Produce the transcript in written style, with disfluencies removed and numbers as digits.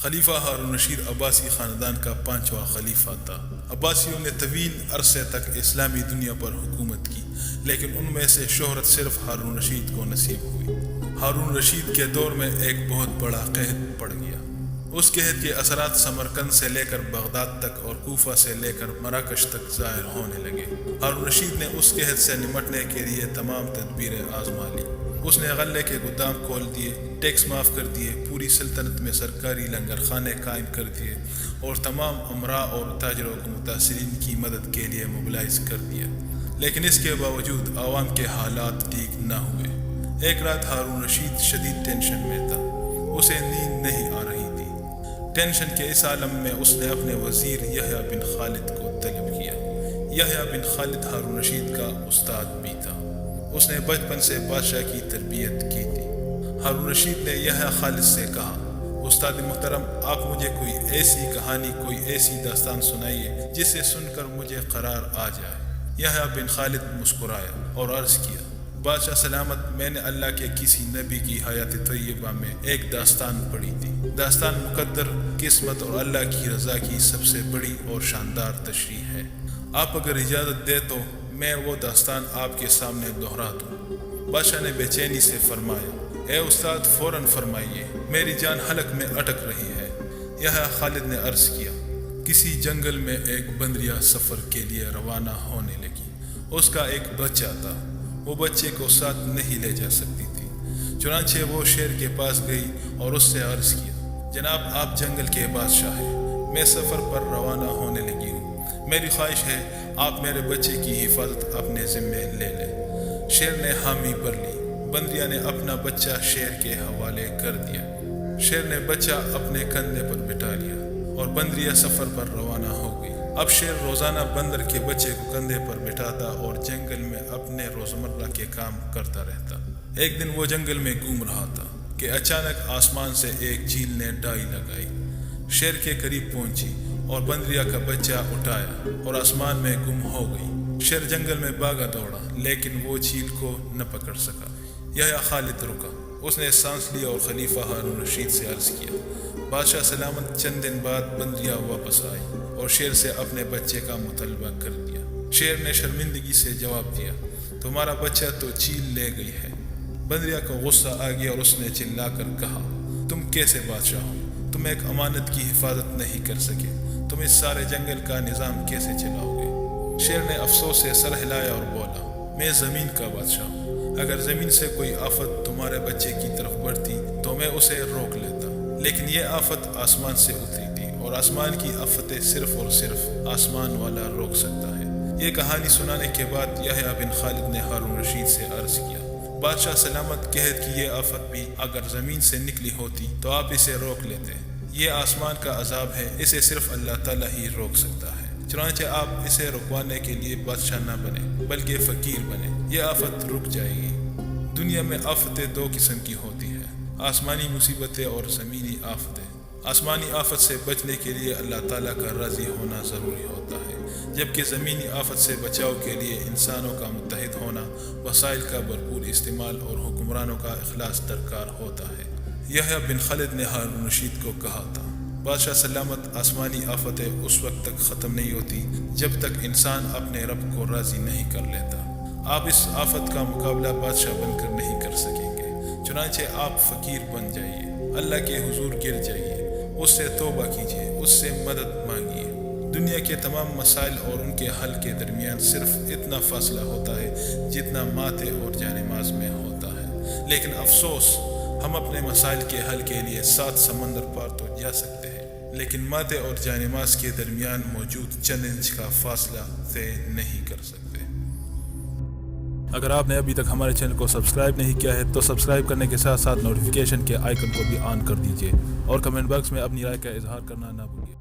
خلیفہ ہارون رشید عباسی خاندان کا 5واں خلیفہ تھا۔ عباسیوں نے طویل عرصے تک اسلامی دنیا پر حکومت کی، لیکن ان میں سے شہرت صرف ہارون رشید کو نصیب ہوئی۔ ہارون رشید کے دور میں ایک بہت بڑا قحط پڑ گیا۔ اس قحط کے اثرات سمرقند سے لے کر بغداد تک اور کوفہ سے لے کر مراکش تک ظاہر ہونے لگے۔ ہارون رشید نے اس قحط سے نمٹنے کے لیے تمام تدبیریں آزما لی۔ اس نے غلے کے گودام کھول دیے، ٹیکس معاف کر دیے، پوری سلطنت میں سرکاری لنگر خانے قائم کر دیے اور تمام امراء اور تاجروں کو متاثرین کی مدد کے لیے موبلائز کر دیا۔ لیکن اس کے باوجود عوام کے حالات ٹھیک نہ ہوئے۔ ایک رات ہارون رشید شدید ٹینشن میں تھا، اسے نیند نہیں آ رہی تھی۔ ٹینشن کے اس عالم میں اس نے اپنے وزیر یحییٰ بن خالد کو طلب کیا۔ یحییٰ بن خالد ہارون رشید کا استاد بھی تھا، اس نے بچپن سے بادشاہ کی تربیت کی تھی۔ ہارون رشید نے یحییٰ خالد سے کہا، استاد محترم، آپ مجھے کوئی ایسی کہانی، کوئی ایسی داستان سنائیے جسے سن کر مجھے قرار آ جائے۔ یحییٰ بن خالد مسکرایا اور عرض کیا، بادشاہ سلامت، میں نے اللہ کے کسی نبی کی حیات طیبہ میں ایک داستان پڑھی تھی۔ داستان مقدر، قسمت اور اللہ کی رضا کی سب سے بڑی اور شاندار تشریح ہے۔ آپ اگر اجازت دیں تو میں وہ داستان آپ کے سامنے دہرا دوں۔ بادشاہ نے بے چینی سے فرمایا، اے استاد، فوراً فرمائیے، میری جان حلق میں اٹک رہی ہے۔ یحییٰ خالد نے عرض کیا، کسی جنگل میں ایک بندریا سفر کے لیے روانہ ہونے لگی۔ اس کا ایک بچہ تھا، وہ بچے کو ساتھ نہیں لے جا سکتی تھی، چنانچہ وہ شیر کے پاس گئی اور اس سے عرض کیا، جناب، آپ جنگل کے بادشاہ ہیں، میں سفر پر روانہ ہونے لگی ہوں، میری خواہش ہے آپ میرے بچے کی حفاظت اپنے ذمے لے لیں۔ شیر نے حامی بھر لی۔ بندریا نے اپنا بچہ شیر کے حوالے کر دیا۔ شیر نے بچہ اپنے کندھے پر بٹھا لیا اور بندریا سفر پر روانہ ہو گئی۔ اب شیر روزانہ بندر کے بچے کو کندھے پر بٹھاتا اور جنگل میں اپنے روزمرہ کے کام کرتا رہتا۔ ایک دن وہ جنگل میں گھوم رہا تھا کہ اچانک آسمان سے ایک چیل نے ڈائی لگائی، شیر کے قریب پہنچی اور بندریا کا بچہ اٹھایا اور آسمان میں گم ہو گئی۔ شیر جنگل میں بھاگا دوڑا، لیکن وہ چیل کو نہ پکڑ سکا۔ یحییٰ خالد رکا، اس نے سانس لیا اور خلیفہ ہارون رشید سے عرض کیا، بادشاہ سلامت، چند دن بعد بندریا واپس آئی اور شیر سے اپنے بچے کا مطالبہ کر دیا۔ شیر نے شرمندگی سے جواب دیا، تمہارا بچہ تو چیل لے گئی ہے۔ بندریا کو غصہ آ گیا اور اس نے چلا کر کہا، تم کیسے بادشاہ ہو؟ تم ایک امانت کی حفاظت نہیں کر سکے، تم اس سارے جنگل کا نظام کیسے چلاؤ گے؟ شیر نے افسوس سے سر ہلایا اور بولا، میں زمین کا بادشاہ ہوں، اگر زمین سے کوئی آفت تمہارے بچے کی طرف بڑھتی تو میں اسے روک لیتا، لیکن یہ آفت آسمان سے اتری تھی اور آسمان کی آفتیں صرف اور صرف آسمان والا روک سکتا ہے۔ یہ کہانی سنانے کے بعد یحییٰ بن خالد نے ہارون رشید سے عرض کیا، بادشاہ سلامت، قحط کی یہ آفت بھی اگر زمین سے نکلی ہوتی تو آپ اسے روک لیتے، یہ آسمان کا عذاب ہے، اسے صرف اللہ تعالیٰ ہی روک سکتا ہے، چنانچہ آپ اسے رکوانے کے لیے بادشاہ نہ بنے بلکہ فقیر بنے، یہ آفت رک جائے گی۔ دنیا میں آفتیں دو قسم کی ہوتی ہیں، آسمانی مصیبتیں اور زمینی آفتیں۔ آسمانی آفت سے بچنے کے لیے اللہ تعالیٰ کا راضی ہونا ضروری ہوتا ہے، جبکہ زمینی آفت سے بچاؤ کے لیے انسانوں کا متحد ہونا، وسائل کا بھرپور استعمال اور حکمرانوں کا اخلاص درکار ہوتا ہے۔ یحییٰ بن خالد نے ہارون رشید کو کہا تھا، بادشاہ سلامت، آسمانی آفتیں اس وقت تک ختم نہیں ہوتی جب تک انسان اپنے رب کو راضی نہیں کر لیتا۔ آپ اس آفت کا مقابلہ بادشاہ بن کر نہیں کر سکیں گے، چنانچہ آپ فقیر بن جائیے، اللہ کے حضور گر جائیے، اس سے توبہ کیجیے، اس سے مدد مانگیے۔ دنیا کے تمام مسائل اور ان کے حل کے درمیان صرف اتنا فاصلہ ہوتا ہے جتنا ماتے اور جانماز میں ہوتا ہے، لیکن افسوس، ہم اپنے مسائل کے حل کے لیے 7 سمندر پار تو جا سکتے ہیں، لیکن ماتے اور جانماز کے درمیان موجود چند انچ کا فاصلہ طے نہیں کر سکتے۔ اگر آپ نے ابھی تک ہمارے چینل کو سبسکرائب نہیں کیا ہے تو سبسکرائب کرنے کے ساتھ ساتھ نوٹیفیکیشن کے آئیکن کو بھی آن کر دیجیے اور کمنٹ باکس میں اپنی رائے کا اظہار کرنا نہ بھولیں۔